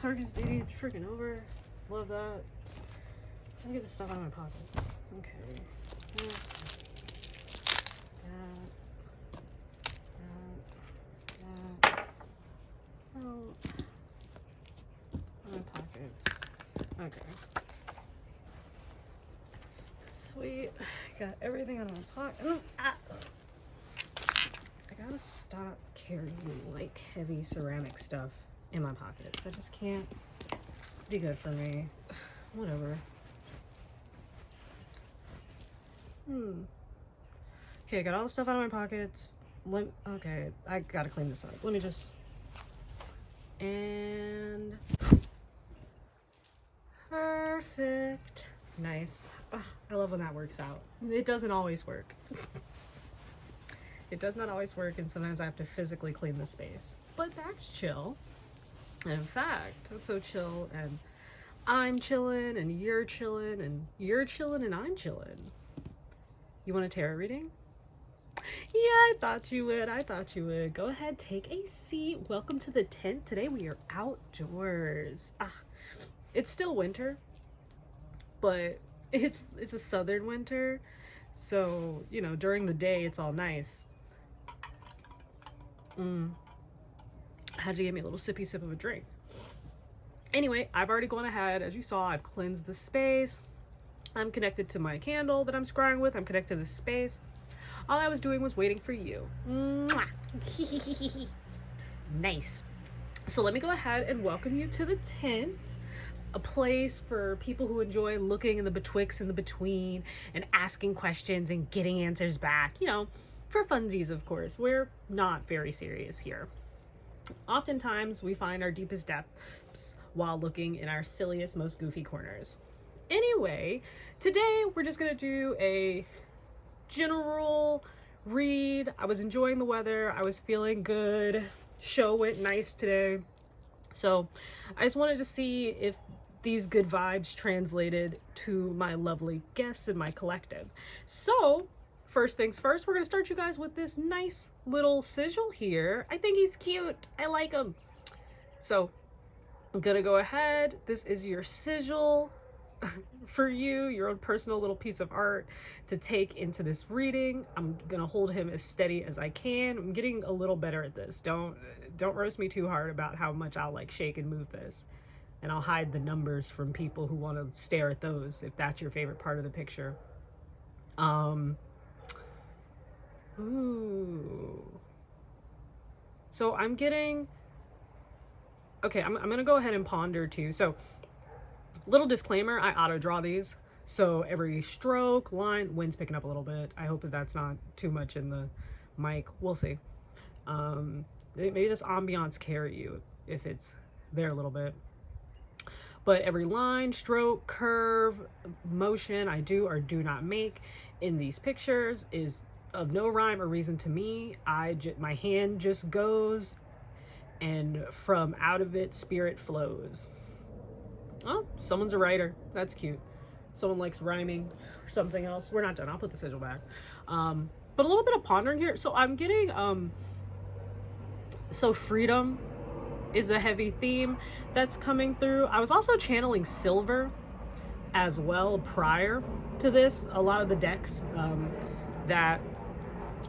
circus duty freaking over. Love that. Let me get this stuff out of my pockets. Okay. This. That. Oh. My pockets. Okay. Sweet. Got everything out of my pocket. I gotta stop carrying like heavy ceramic stuff in my pockets. I just can't be good for me. Whatever. Okay, got all the stuff out of my pockets. Okay, I gotta clean this up. Let me just... And... Perfect. Nice. Ugh, I love when that works out. It doesn't always work. It does not always work, and sometimes I have to physically clean the space. But that's chill. And in fact, that's so chill, and I'm chilling, and you're chilling, and you're chilling, and I'm chilling. You want a tarot reading? Yeah, I thought you would. I thought you would. Go ahead, take a seat. Welcome to the tent. Today we are outdoors. It's still winter, but it's a southern winter. So, you know, during the day, it's all nice. Had to give me a little sippy sip of a drink. Anyway, I've already gone ahead. As you saw, I've cleansed the space. I'm connected to my candle that I'm scrying with. I'm connected to the space. All I was doing was waiting for you. Nice. So let me go ahead and welcome you to the tent. A place for people who enjoy looking in the betwixt and the between and asking questions and getting answers back. You know, for funsies, of course. We're not very serious here. Oftentimes, we find our deepest depths while looking in our silliest, most goofy corners. Anyway, today we're just going to do a general read. I was enjoying the weather. I was feeling good. Show went nice today. So I just wanted to see if these good vibes translated to my lovely guests in my collective. So first things first, we're going to start you guys with this nice little sigil here. I think he's cute. I like him. So I'm going to go ahead. This is your sigil for you, your own personal little piece of art to take into this reading. I'm going to hold him as steady as I can. I'm getting a little better at this. Don't roast me too hard about how much I'll like shake and move this. And I'll hide the numbers from people who want to stare at those if that's your favorite part of the picture. Ooh. So I'm getting... Okay, I'm going to go ahead and ponder too. So, little disclaimer, I auto draw these. So every stroke, line, wind's picking up a little bit. I hope that that's not too much in the mic. We'll see. Maybe this ambiance carry you if it's there a little bit. But every line, stroke, curve, motion I do or do not make in these pictures is of no rhyme or reason to me. My hand just goes, and from out of it, spirit flows. Oh, someone's a writer. That's cute. Someone likes rhyming or something else. We're not done. I'll put the sigil back. But a little bit of pondering here. So I'm getting, so freedom is a heavy theme that's coming through. I was also channeling silver as well prior to this. A lot of the decks that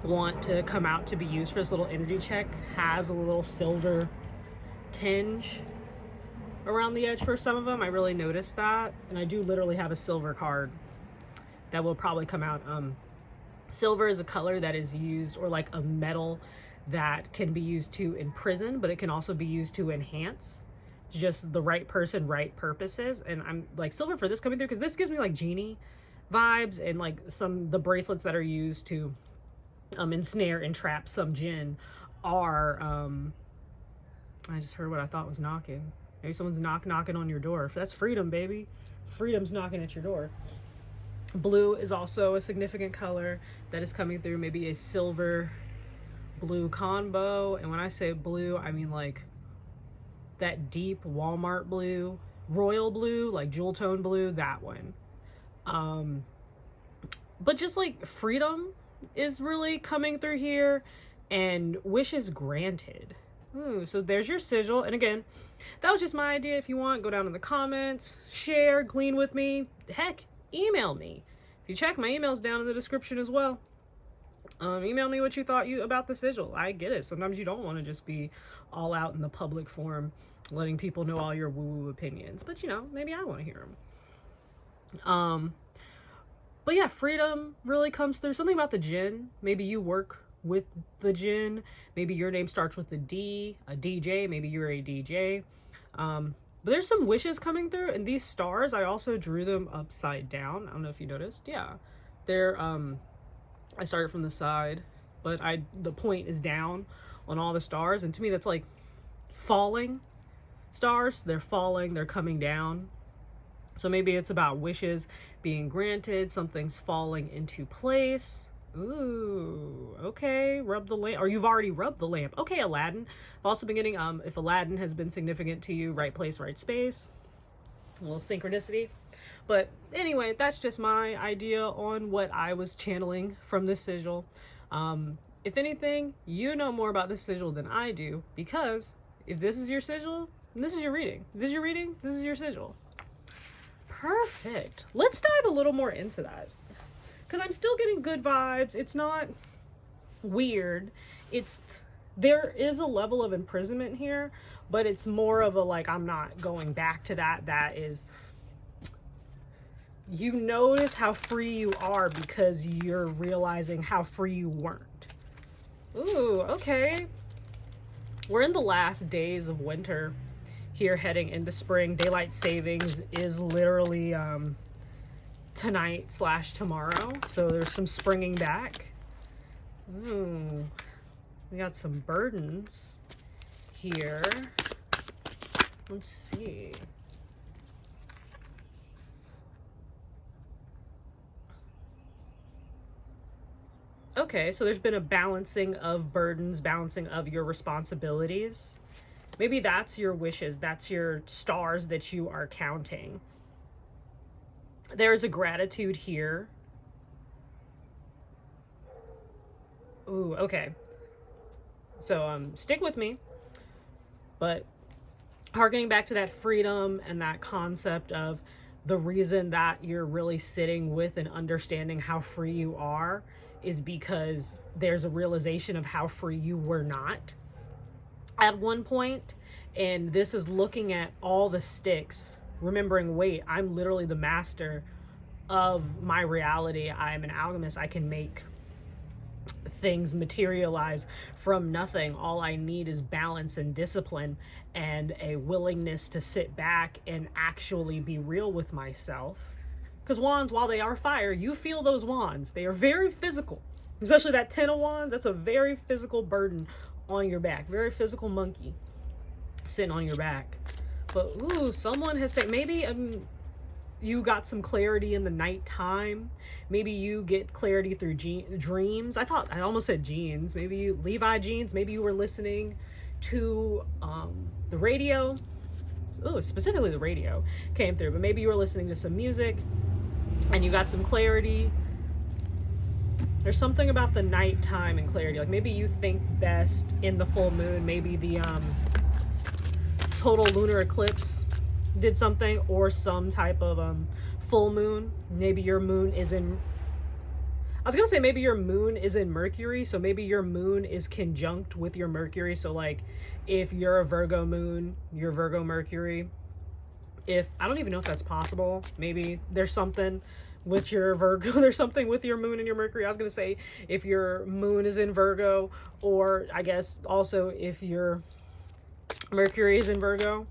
want to come out to be used for this little energy check has a little silver tinge around the edge for some of them. I really noticed that, and I do literally have a silver card that will probably come out. Silver is a color that is used, or like a metal that can be used to imprison, but it can also be used to enhance. Just the right person, right purposes. And I'm like silver for this coming through because this gives me like genie vibes, and like the bracelets that are used to ensnare and trap some jinn are I just heard what I thought was knocking. Maybe someone's knocking on your door. That's freedom, baby. Freedom's knocking at your door. Blue is also a significant color that is coming through. Maybe a silver blue combo. And when I say blue, I mean like that deep Walmart blue, royal blue, like jewel tone blue, that one. But just like freedom is really coming through here, and wishes granted. Ooh, so there's your sigil. And again, that was just my idea. If you want, go down in the comments, share, glean with me. Heck, email me. If you check, my email's down in the description as well. Email me what you thought about the sigil. I get it. Sometimes you don't want to just be all out in the public forum, letting people know all your woo-woo opinions. But, you know, maybe I want to hear them. But yeah, freedom really comes through. Something about the jinn. Maybe you work with the jinn. Maybe your name starts with a D, a DJ. Maybe you're a DJ. But there's some wishes coming through. And these stars, I also drew them upside down. I don't know if you noticed. Yeah. They're, I started from the side, but the point is down on all the stars. And to me, that's like falling stars. They're falling. They're coming down. So maybe it's about wishes being granted, something's falling into place. Ooh, okay, rub the lamp, or you've already rubbed the lamp. Okay, Aladdin. I've also been getting, if Aladdin has been significant to you, right place, right space. A little synchronicity. But anyway, that's just my idea on what I was channeling from this sigil. If anything, you know more about this sigil than I do, because if this is your sigil, this is your reading. This is your reading, this is your sigil. Perfect. Let's dive a little more into that, because I'm still getting good vibes. It's not weird. There is a level of imprisonment here, but it's more of a like, I'm not going back to that. That is, you notice how free you are because you're realizing how free you weren't. Ooh, okay. We're in the last days of winter here, heading into spring. Daylight savings is literally tonight / tomorrow, so there's some springing back. Ooh, we got some burdens here. Let's see. Okay, so there's been a balancing of burdens, balancing of your responsibilities. Maybe that's your wishes. That's your stars that you are counting. There's a gratitude here. Ooh, okay. So stick with me. But harkening back to that freedom and that concept of the reason that you're really sitting with and understanding how free you are is because there's a realization of how free you were not at one point. And this is looking at all the sticks, remembering, wait, I'm literally the master of my reality. I'm an alchemist. I can make things materialize from nothing. All I need is balance and discipline and a willingness to sit back and actually be real with myself. Because wands, while they are fire, you feel those wands. They are very physical. Especially that 10 of wands, that's a very physical burden on your back. Very physical monkey sitting on your back. But ooh, someone has said, maybe you got some clarity in the nighttime. Maybe you get clarity through dreams. I almost said jeans. Maybe you, Levi jeans. Maybe you were listening to the radio. Oh, specifically the radio came through. But maybe you were listening to some music and you got some clarity. There's something about the nighttime and clarity. Like maybe you think best in the full moon. Maybe the total lunar eclipse did something, or some type of full moon. Maybe your moon is in, I was gonna say maybe your moon is in Mercury, so maybe your moon is conjunct with your Mercury. So like if you're a Virgo moon, your Virgo Mercury. If I don't even know if that's possible. Maybe there's something with your Virgo, there's something with your moon and your Mercury. I was gonna say if your moon is in Virgo, or I guess also if your Mercury is in Virgo,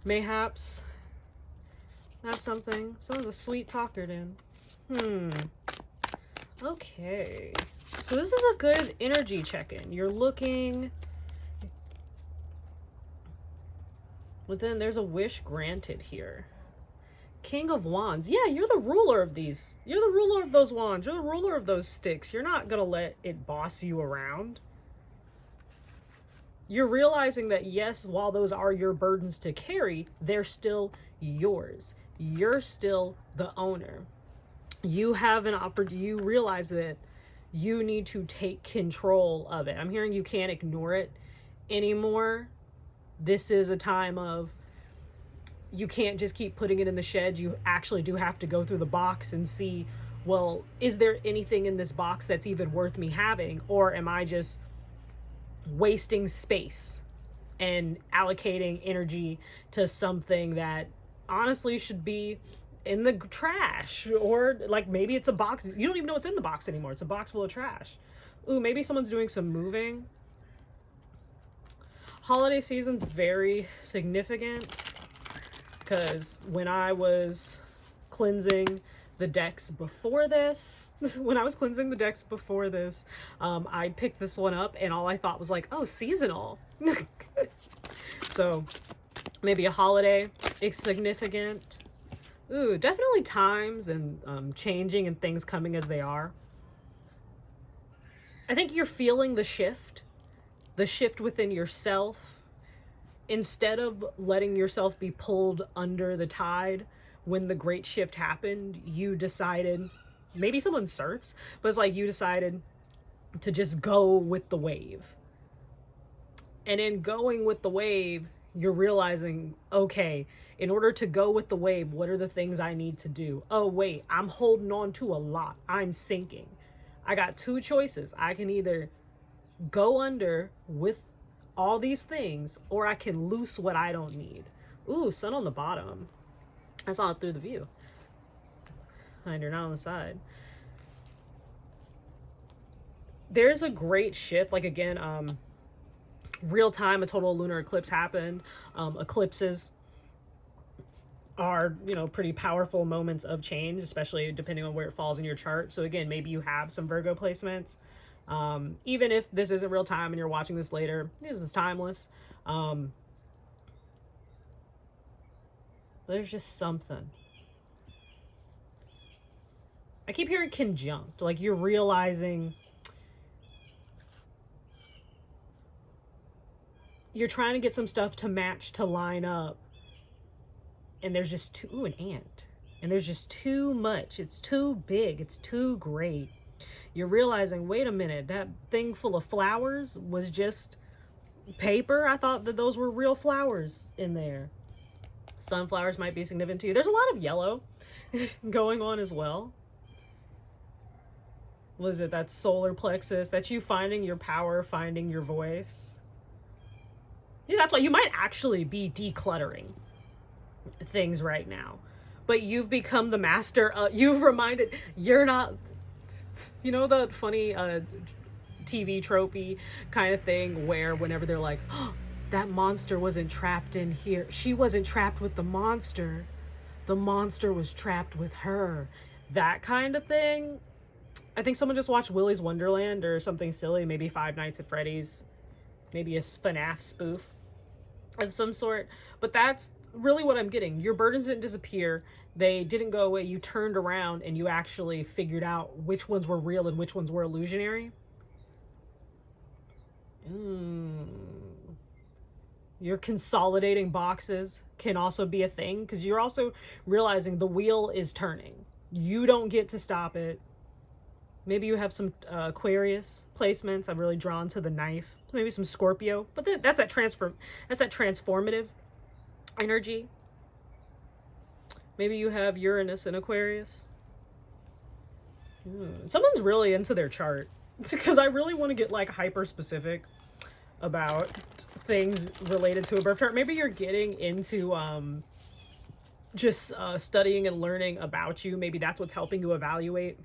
mayhaps that's something. Someone's a sweet talker then. Okay, so this is a good energy check-in. You're looking, but then there's a wish granted here. King of Wands. Yeah, you're the ruler of these. You're the ruler of those wands. You're the ruler of those sticks. You're not gonna let it boss you around. You're realizing that yes, while those are your burdens to carry, they're still yours. You're still the owner. You have an opportunity. You realize that you need to take control of it. I'm hearing you can't ignore it. anymore. This is a time of, you can't just keep putting it in the shed. You actually do have to go through the box and see, well, is there anything in this box that's even worth me having? Or am I just wasting space and allocating energy to something that honestly should be in the trash? Or like maybe it's a box, you don't even know what's in the box anymore. It's a box full of trash. Ooh, maybe someone's doing some moving. Holiday season's very significant because when I was cleansing the decks before this, I picked this one up and all I thought was like, oh, seasonal. So maybe a holiday is significant. Ooh, definitely times and changing and things coming as they are. I think you're feeling the shift within yourself. Instead of letting yourself be pulled under the tide when the great shift happened, you decided, maybe someone surfs, but it's like you decided to just go with the wave. And in going with the wave, you're realizing, okay, in order to go with the wave, what are the things I need to do? Oh, wait, I'm holding on to a lot. I'm sinking. I got two choices. I can either go under with all these things, or I can loose what I don't need. Ooh, sun on the bottom. I saw it through the view. And you're not on the side. There's a great shift. Like again, real time, a total lunar eclipse happened. Eclipses are, you know, pretty powerful moments of change, especially depending on where it falls in your chart. So again, maybe you have some Virgo placements. Even if this isn't real time and you're watching this later, this is timeless. There's just something. I keep hearing conjunct, like you're realizing you're trying to get some stuff to match, to line up, and there's just too, ooh, an ant. And there's just too much. It's too big. It's too great. You're realizing, wait a minute, that thing full of flowers was just paper? I thought that those were real flowers in there. Sunflowers might be significant to you. There's a lot of yellow going on as well. What is it? That solar plexus. That's you finding your power, finding your voice. Yeah, that's why you might actually be decluttering things right now. But you've become the master. You've reminded, you're not, you know, the funny TV tropey kind of thing where whenever they're like, oh, that monster wasn't trapped in here. She wasn't trapped with the monster. The monster was trapped with her. That kind of thing. I think someone just watched Willy's Wonderland or something silly, maybe Five Nights at Freddy's, maybe a FNAF spoof of some sort. But that's really what I'm getting. Your burdens didn't disappear. They didn't go away. You turned around and you actually figured out which ones were real and which ones were illusionary. You're consolidating boxes can also be a thing because you're also realizing the wheel is turning. You don't get to stop it. Maybe you have some Aquarius placements. I'm really drawn to the knife. Maybe some Scorpio, but that's that transformative energy. Maybe you have Uranus and Aquarius. Someone's really into their chart because I really want to get like hyper specific about things related to a birth chart. Maybe you're getting into just studying and learning about you. Maybe that's what's helping you evaluate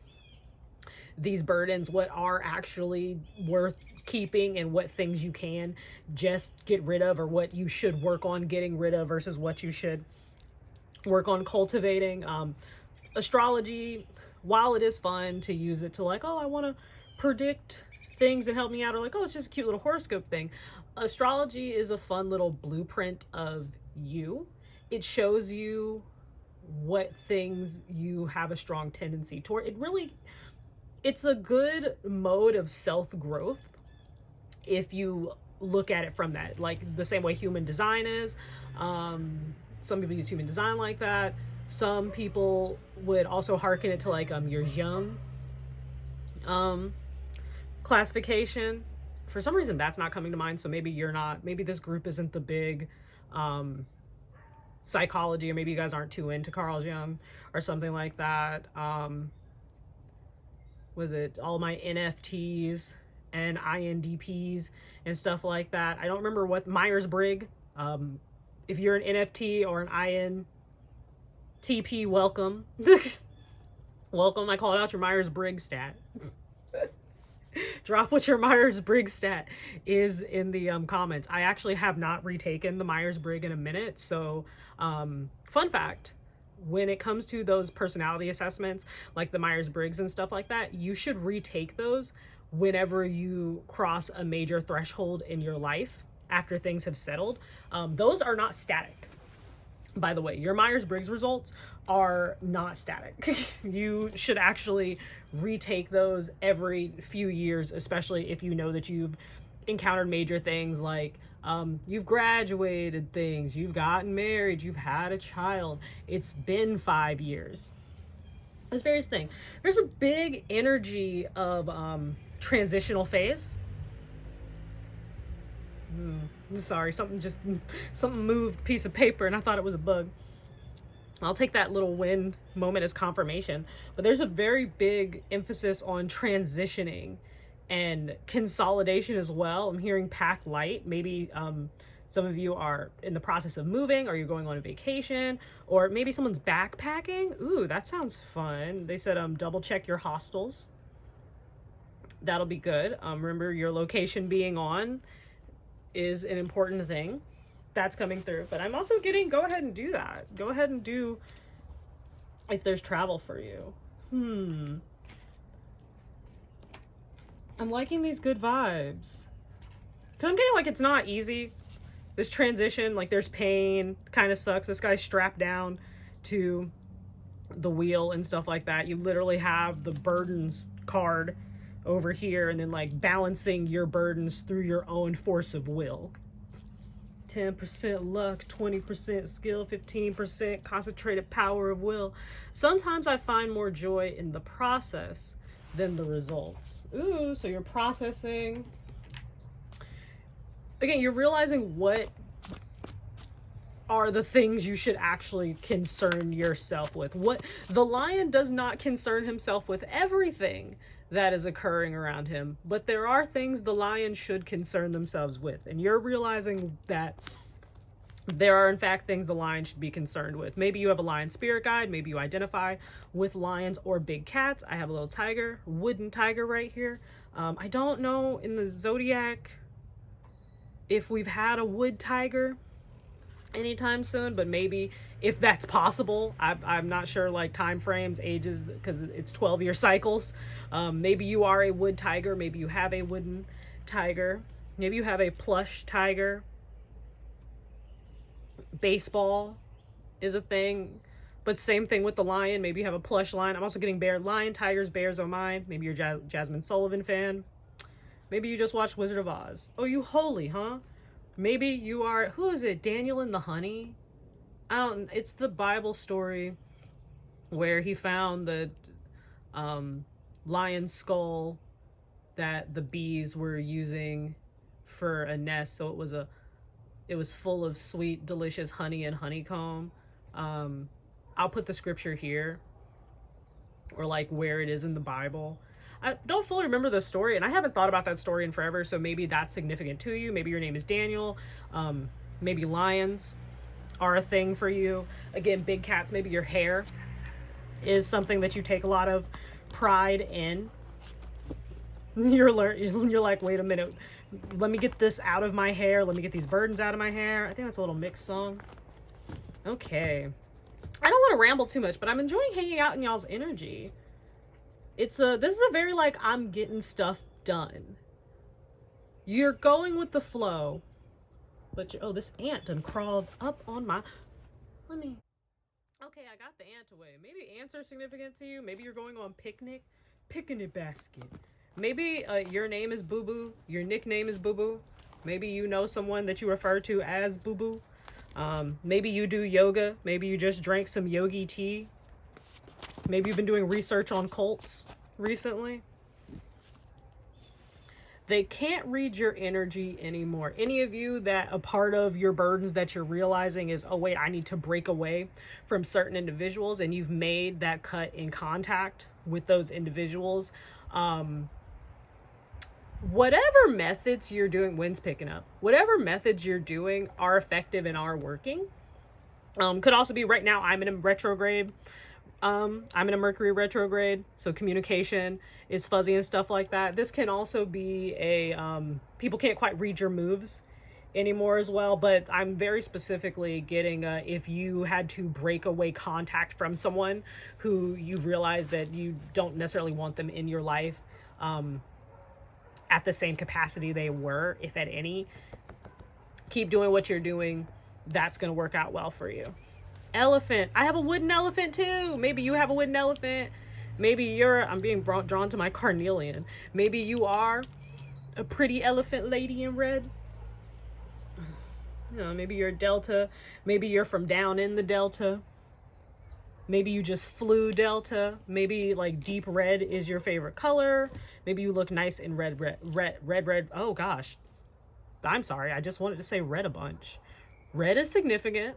these burdens, what are actually worth keeping and what things you can just get rid of, or what you should work on getting rid of versus what you should work on cultivating. Astrology, while it is fun to use it to like, oh, I want to predict things and help me out, or like, oh, it's just a cute little horoscope thing. Astrology is a fun little blueprint of you. It shows you what things you have a strong tendency toward. It's a good mode of self-growth if you look at it from that, like the same way human design is. Some people use human design like that. Some people would also hearken it to like your Jung classification For some reason, that's not coming to mind. So maybe you're not, maybe this group isn't the big psychology, or maybe you guys aren't too into Carl Jung or something like that. Was it all my NFTs and INDPs and stuff like that? I don't remember what Myers-Briggs. If you're an NFT or an INTP, welcome. Welcome. I called out your Myers-Briggs stat. Drop what your Myers-Briggs stat is in the comments. I actually have not retaken the Myers-Briggs in a minute. So fun fact, when it comes to those personality assessments, like the Myers-Briggs and stuff like that, you should retake those whenever you cross a major threshold in your life after things have settled. Those are not static. By the way, your Myers-Briggs results are not static. You should actually retake those every few years, especially if you know that you've encountered major things like you've graduated things, you've gotten married, you've had a child. It's been 5 years. There's various things. There's a big energy of transitional phase. Sorry, something moved piece of paper and I thought it was a bug. I'll take that little wind moment as confirmation. But there's a very big emphasis on transitioning and consolidation as well. I'm hearing pack light. Maybe some of you are in the process of moving, or you're going on a vacation, or maybe someone's backpacking. Ooh, that sounds fun. They said double check your hostels. That'll be good. Remember, your location being on is an important thing. That's coming through. But I'm also getting, go ahead and do that. Go ahead and do, if there's travel for you. I'm liking these good vibes. Because I'm getting like it's not easy. This transition, like there's pain, kind of sucks. This guy's strapped down to the wheel and stuff like that. You literally have the burdens card over here and then like balancing your burdens through your own force of will. 10% luck, 20% skill, 15% concentrated power of will. Sometimes I find more joy in the process than the results. Ooh, so you're processing. Again, you're realizing what are the things you should actually concern yourself with. What the lion does not concern himself with everything that is occurring around him, but there are things the lion should concern themselves with, and you're realizing that there are in fact things the lion should be concerned with. Maybe you have a lion spirit guide, maybe you identify with lions or big cats. I have a little tiger, wooden tiger right here. I don't know in the zodiac if we've had a wood tiger anytime soon, but maybe if that's possible. I'm not sure, like time frames, ages, because it's 12-year cycles. Maybe you are a wood tiger, maybe you have a wooden tiger, maybe you have a plush tiger. Baseball is a thing, but same thing with the lion. Maybe you have a plush lion. I'm also getting bear, lion, tigers, bears are mine. Maybe you're a Jasmine Sullivan fan. Maybe you just watched Wizard of Oz. Oh, you holy, huh? Maybe you are, who is it? Daniel and the Honey? It's the Bible story where he found the lion skull that the bees were using for a nest. So it was full of sweet, delicious honey and honeycomb. I'll put the scripture here, or like where it is in the Bible. I don't fully remember the story, and I haven't thought about that story in forever, so maybe that's significant to you. Maybe your name is Daniel. Maybe lions are a thing for you. Again, big cats, maybe your hair is something that you take a lot of pride in. You're like, wait a minute, let me get this out of my hair. Let me get these burdens out of my hair. I think that's a little mixed song. Okay. I don't want to ramble too much, but I'm enjoying hanging out in y'all's energy. This is a very like, I'm getting stuff done. You're going with the flow. But oh, this ant done crawled up on my, okay, I got the ant away. Maybe ants are significant to you. Maybe you're going on picnic basket. Maybe your name is Boo Boo. Your nickname is Boo Boo. Maybe you know someone that you refer to as Boo Boo. Maybe you do yoga. Maybe you just drank some yogi tea. Maybe you've been doing research on cults recently. They can't read your energy anymore. Any of you that a part of your burdens that you're realizing is, oh wait, I need to break away from certain individuals, and you've made that cut in contact with those individuals. Whatever methods you're doing, wind's picking up, whatever methods you're doing are effective and are working. Could also be right now I'm in a retrograde. I'm in a Mercury retrograde, so communication is fuzzy and stuff like that. This can also be a people can't quite read your moves anymore as well, but I'm very specifically getting if you had to break away contact from someone who you realize that you don't necessarily want them in your life at the same capacity they were, if at any, keep doing what you're doing. That's going to work out well for you. Elephant. I have a wooden elephant too. Maybe you have a wooden elephant. Maybe you're, I'm being drawn to my carnelian. Maybe you are a pretty elephant lady in red. You know, maybe you're a Delta. Maybe you're from down in the Delta. Maybe you just flew Delta. Maybe like deep red is your favorite color. Maybe you look nice in red. Oh gosh. I'm sorry. I just wanted to say red a bunch. Red is significant.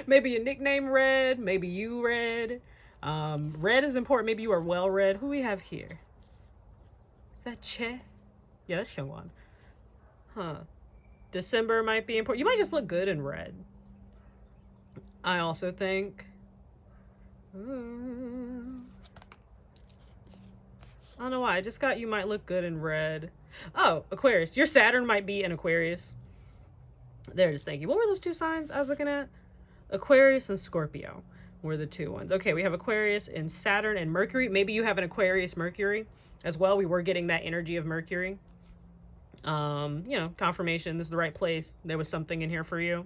Maybe a nickname Red. Maybe you Red. Red is important. Maybe you are well read. Who we have here? Is that Che? Yeah, that's Hyungwon. Huh. December might be important. You might just look good in red. I also think. I don't know why. I just got you might look good in red. Oh, Aquarius. Your Saturn might be an Aquarius. There it is. Thank you. What were those two signs I was looking at? Aquarius and Scorpio were the two ones. Okay, we have Aquarius and Saturn and Mercury. Maybe you have an Aquarius Mercury as well. We were getting that energy of Mercury. You know, confirmation. This is the right place. There was something in here for you.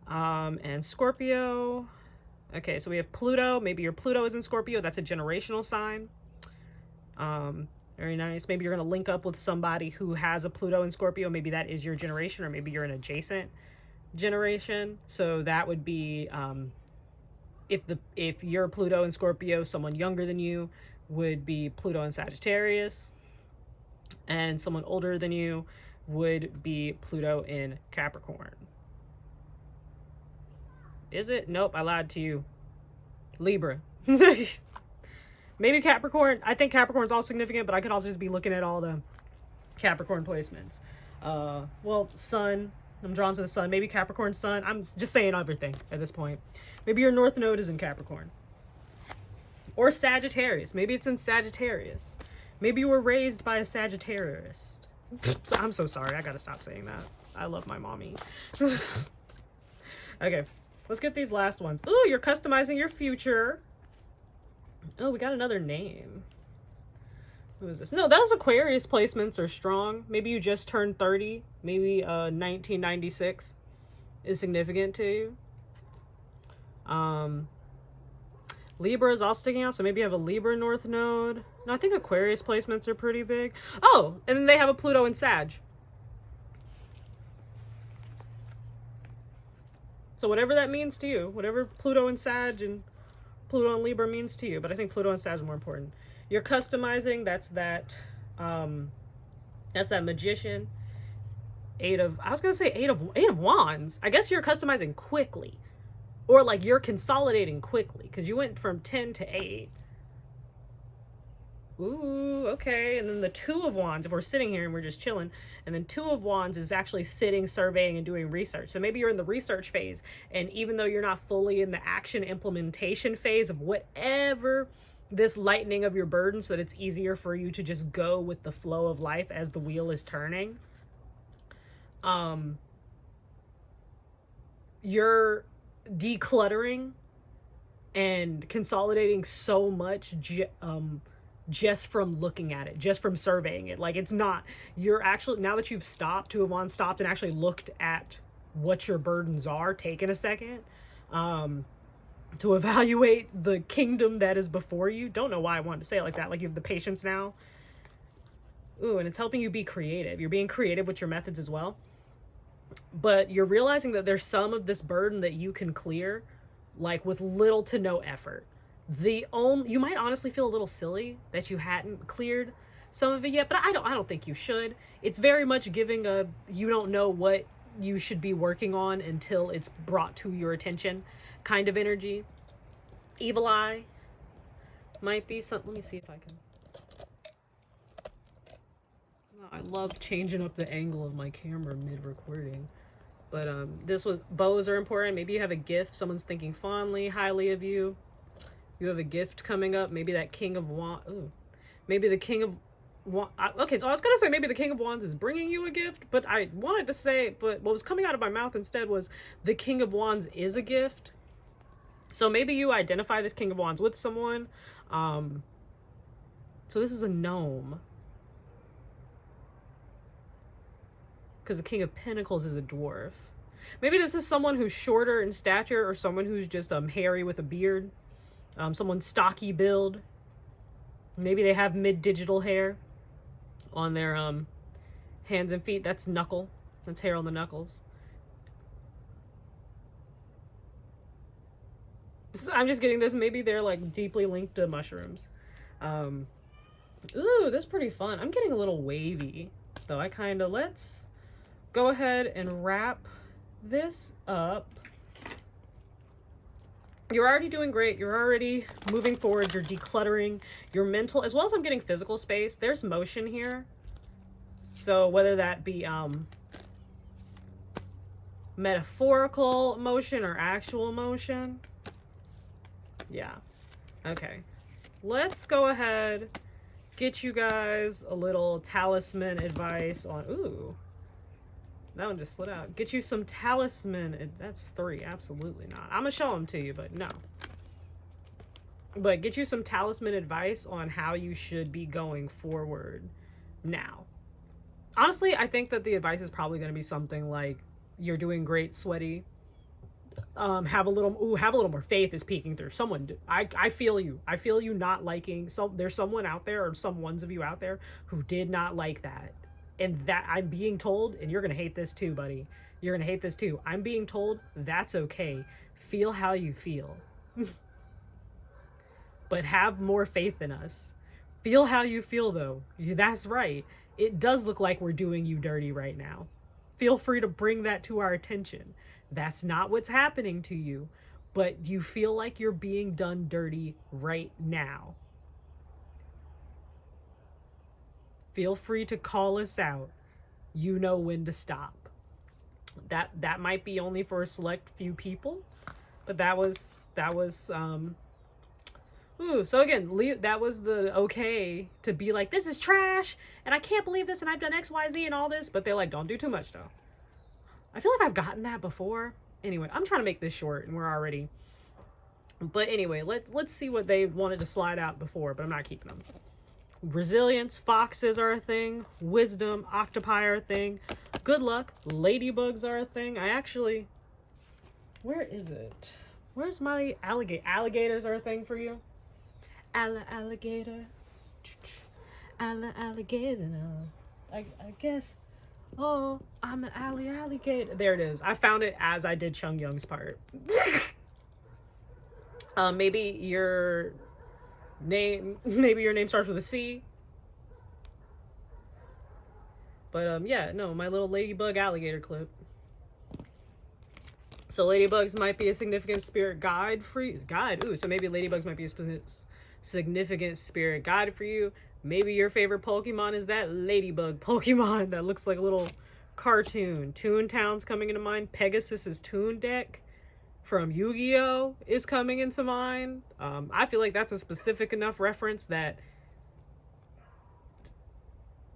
And Scorpio. Okay, so we have Pluto. Maybe your Pluto is in Scorpio. That's a generational sign. Very nice. Maybe you're going to link up with somebody who has a Pluto in Scorpio. Maybe that is your generation, or maybe you're an adjacent generation. So that would be if you're Pluto in Scorpio, someone younger than you would be Pluto in Sagittarius, and someone older than you would be Pluto in Capricorn. Is it? Nope, I lied to you. Libra. Maybe Capricorn. I think Capricorn's all significant, but I could also just be looking at all the Capricorn placements. Well, Sun. I'm drawn to the Sun. Maybe Capricorn Sun. I'm just saying everything at this point. Maybe your North Node is in Capricorn. Or Sagittarius. Maybe it's in Sagittarius. Maybe you were raised by a Sagittarius. I'm so sorry. I gotta stop saying that. I love my mommy. Okay, let's get these last ones. Ooh, you're customizing your future. Oh, we got another name. Who is this? No, those Aquarius placements are strong. Maybe you just turned 30. Maybe 1996 is significant to you. Libra is all sticking out, so maybe you have a Libra North Node. No, I think Aquarius placements are pretty big. Oh, and then they have a Pluto in Sag. So whatever that means to you, whatever Pluto in Sag and Pluto and Libra means to you, but I think Pluto and Sag is more important. You're customizing. That's that Magician. I was gonna say eight of Wands. I guess you're customizing quickly, or like you're consolidating quickly because you went from 10 to 8. Ooh, okay. And then the Two of Wands, if we're sitting here and we're just chilling, and then Two of Wands is actually sitting, surveying, and doing research. So maybe you're in the research phase, and even though you're not fully in the action implementation phase of whatever this lightening of your burden, so that it's easier for you to just go with the flow of life as the wheel is turning, you're decluttering and consolidating so much just from looking at it, just from surveying it. Like, it's not, you're actually, now that you've stopped, Two of Wands stopped and actually looked at what your burdens are, taken a second to evaluate the kingdom that is before you. Don't know why I wanted to say it like that. Like, you have the patience now. Ooh, and it's helping you be creative. You're being creative with your methods as well. But you're realizing that there's some of this burden that you can clear, like, with little to no effort. You might honestly feel a little silly that you hadn't cleared some of it yet, but I don't think you should. It's very much giving a, you don't know what you should be working on until it's brought to your attention kind of energy. Evil eye might be something. Let me see if I can. I love changing up the angle of my camera mid-recording. But this was, bows are important. Maybe you have a gift. Someone's thinking fondly, highly of you. You have a gift coming up. Maybe that King of Wands. Ooh. Maybe the King of Wands. Okay, so I was going to say maybe the King of Wands is bringing you a gift. But I wanted to say, but what was coming out of my mouth instead was the King of Wands is a gift. So maybe you identify this King of Wands with someone. So this is a gnome. Because the King of Pentacles is a dwarf. Maybe this is someone who's shorter in stature, or someone who's just hairy with a beard. Someone stocky build. Maybe they have mid-digital hair on their hands and feet. That's knuckle. That's hair on the knuckles. So I'm just getting this. Maybe they're like deeply linked to mushrooms. Ooh, that's pretty fun. I'm getting a little wavy. So I kind of, let's go ahead and wrap this up. You're already doing great. You're already moving forward. You're decluttering your mental, as well as I'm getting physical space. There's motion here. So whether that be metaphorical motion or actual motion. Yeah. Okay. Let's go ahead, get you guys a little talisman advice on, ooh. That one just slid out. Get you some talisman. That's 3. Absolutely not. I'm going to show them to you, but no. But get you some talisman advice on how you should be going forward now. Honestly, I think that the advice is probably going to be something like, you're doing great, sweaty. Have a little more faith is peeking through. Someone, I feel you. I feel you not liking, there's someone out there, or some ones of you out there who did not like that. And that I'm being told, and you're going to hate this too, buddy. You're going to hate this too. I'm being told that's okay. Feel how you feel. But have more faith in us. Feel how you feel, though. That's right. It does look like we're doing you dirty right now. Feel free to bring that to our attention. That's not what's happening to you, but you feel like you're being done dirty right now. Feel free to call us out. You know when to stop. That might be only for a select few people, but that was ooh, so again, that was the okay to be like, this is trash and I can't believe this and I've done XYZ and all this, but they're like, don't do too much though. I feel like I've gotten that before. Anyway, I'm trying to make this short and we're already, but anyway, let's see what they wanted to slide out before, but I'm not keeping them. Resilience, foxes are a thing. Wisdom, octopi are a thing. Good luck, ladybugs are a thing. I actually, where is it? Where's my alligator? Alligators are a thing for you. Alligator. Alligator. I guess. Oh, I'm an alligator. There it is. I found it as I did Chung Young's part. Maybe your name starts with a C. But yeah, no, my little ladybug alligator clip. So ladybugs might be a significant spirit guide for you. Ooh, so maybe ladybugs might be a significant spirit guide for you. Maybe your favorite Pokemon is that ladybug Pokemon that looks like a little cartoon. Toontown's coming into mind. Pegasus's Toon deck from Yu-Gi-Oh! Is coming into mind. I feel like that's a specific enough reference that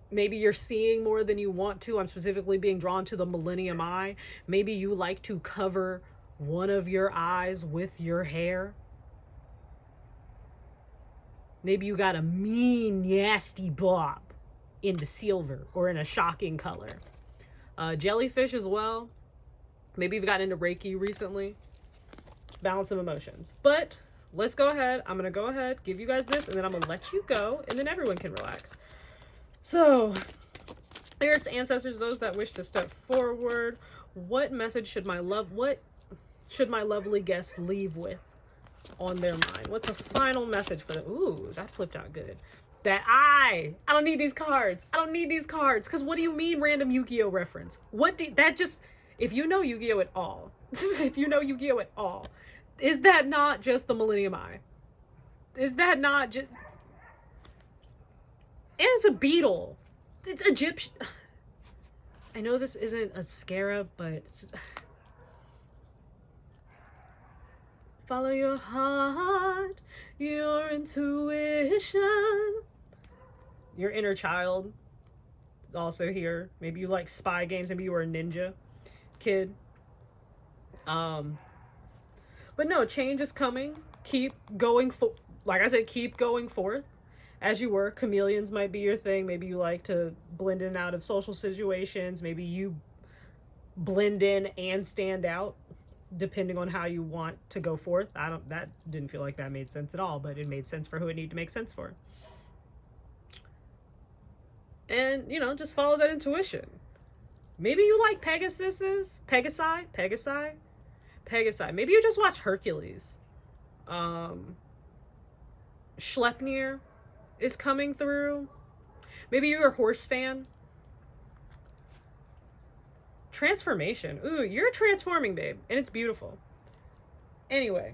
maybe you're seeing more than you want to. I'm specifically being drawn to the Millennium Eye. Maybe you like to cover one of your eyes with your hair. Maybe you got a mean, nasty bob into silver or in a shocking color. Jellyfish as well. Maybe you've gotten into Reiki recently. Balance of emotions. But let's go ahead. I'm going to go ahead, give you guys this, and then I'm going to let you go, and then everyone can relax. So, spirits, ancestors, those that wish to step forward, what message should my lovely guests leave with on their mind? What's a final message for them? Ooh, that flipped out good. that I don't need these cards. I don't need these cards. Because what do you mean random Yu-Gi-Oh reference? That just, if you know Yu-Gi-Oh at all, if you know Yu-Gi-Oh at all, is that not just the Millennium Eye? Is that not just, it's a beetle. It's Egyptian. I know this isn't a scarab, but it's, follow your heart, your intuition. Your inner child is also here. Maybe you like spy games. Maybe you were a ninja kid. But no, change is coming. Keep going like I said, keep going forth as you were. Chameleons might be your thing. Maybe you like to blend in and out of social situations. Maybe you blend in and stand out depending on how you want to go forth. That didn't feel like that made sense at all, but it made sense for who it needed to make sense for. And, you know, just follow that intuition. Maybe you like Pegasi. Maybe you just watch Hercules. Schleppnir is coming through. Maybe you're a horse fan. Transformation. Ooh, you're transforming, babe, and it's beautiful. Anyway,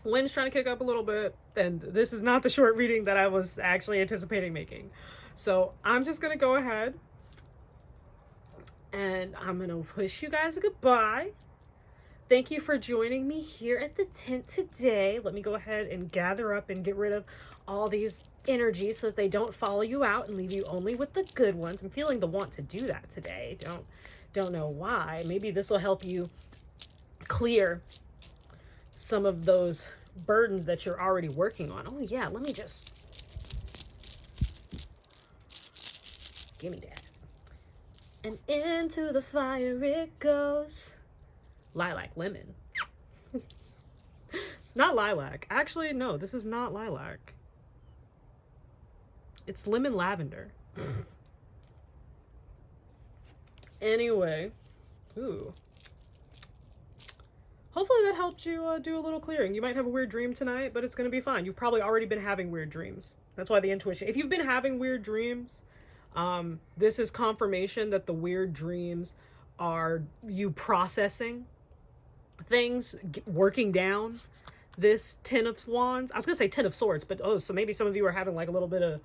wind's trying to kick up a little bit, and this is not the short reading that I was actually anticipating making. So I'm just going to go ahead and I'm going to wish you guys a goodbye. Thank you for joining me here at the tent today. Let me go ahead and gather up and get rid of all these energies so that they don't follow you out and leave you only with the good ones. I'm feeling the want to do that today. Don't know why. Maybe this will help you clear some of those burdens that you're already working on. Oh yeah, let me just, give me that. And into the fire it goes. Lilac lemon. Not lilac. Actually, no, this is not lilac. It's lemon lavender. Anyway, ooh. Hopefully that helped you do a little clearing. You might have a weird dream tonight, but it's going to be fine. You've probably already been having weird dreams. That's why the intuition. If you've been having weird dreams, this is confirmation that the weird dreams are you processing things, working down this Ten of Wands. I was going to say Ten of Swords, but oh, so maybe some of you are having like a little bit of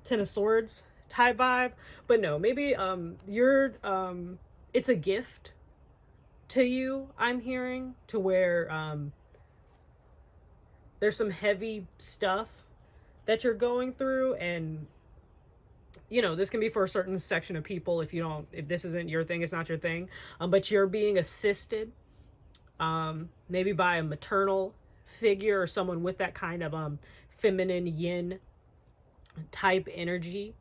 Ten of Swords type vibe. But no, maybe you're, it's a gift to you, I'm hearing, to where there's some heavy stuff that you're going through, and you know, this can be for a certain section of people. If this isn't your thing, it's not your thing, but you're being assisted maybe by a maternal figure or someone with that kind of feminine yin type energy,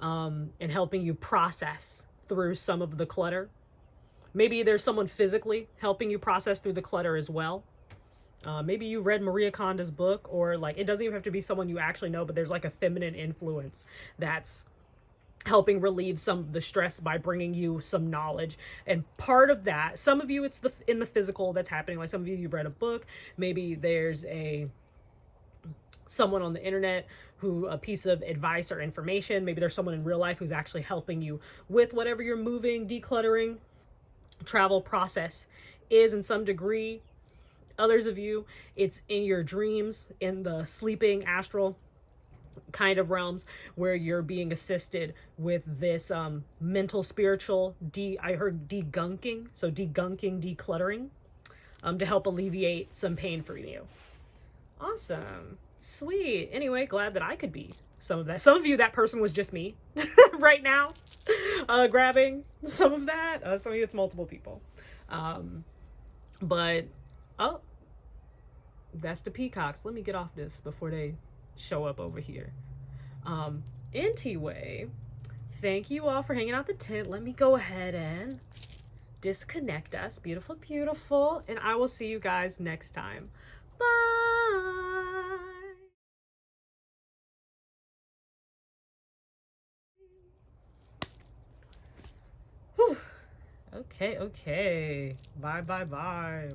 and helping you process through some of the clutter. Maybe there's someone physically helping you process through the clutter as well. Maybe you read Maria Kondo's book, or like, it doesn't even have to be someone you actually know, but there's like a feminine influence that's helping relieve some of the stress by bringing you some knowledge. And part of that, some of you, it's in the physical that's happening. Like some of you, you've read a book. Maybe there's someone on the internet who, a piece of advice or information. Maybe there's someone in real life who's actually helping you with whatever you're moving, decluttering, travel process is in some degree. Others of you, it's in your dreams, in the sleeping astral kind of realms, where you're being assisted with this mental, spiritual I heard degunking, so degunking, decluttering, to help alleviate some pain for you. Awesome. Sweet. Anyway, glad that I could be some of that. Some of you, that person was just me right now, grabbing some of that. Some of you, it's multiple people. But, oh, that's the peacocks. Let me get off this before they show up over here. Anyway, thank you all for hanging out the tent. Let me go ahead and disconnect us. Beautiful, beautiful. And I will see you guys next time. Bye. Whew. Okay. Bye.